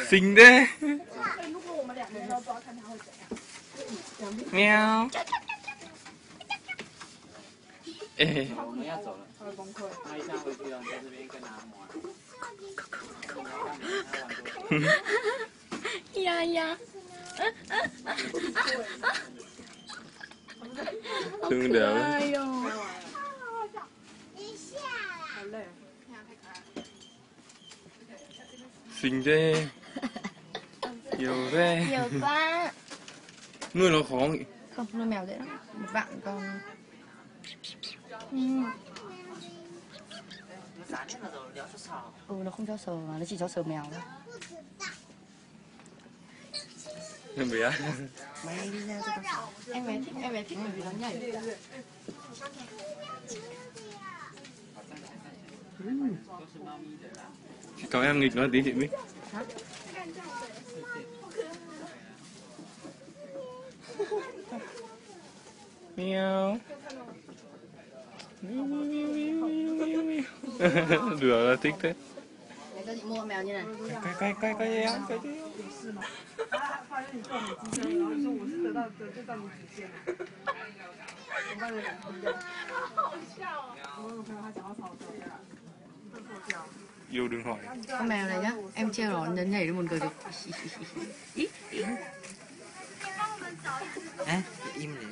Xinh đấy. Mèo. Ê. Dạ dạ. Thương đều. Xinh thế. Nhiều thế. Nhiều quá. Nuôi nó khó nghĩ. Không, nuôi mèo dễ lắm. Một bạn con. Nó không cho sờ mà, nó chỉ cho sờ mèo thôi. Em bé. Mày đi ra cho con sờ. Em bé thích bởi vì nó nhảy. Cháu em nghịch nó tí chị Bích. Hả? Mèo. Được là thích thế. Để cho chị mua con mèo như này. Quay em. Quay đi. 发现你做很机车，然后说我是得到你指线的。我发现很不一样。好笑哦！我有朋友他讲到吵架，会破掉。 Yêu đừng hỏi. Con mèo này nhá, em treo nó nhảy lên một cười được. À, im đi.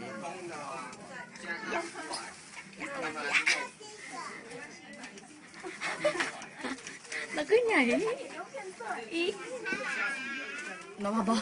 Nó cứ nhảy. Ý. Nó mà bóp.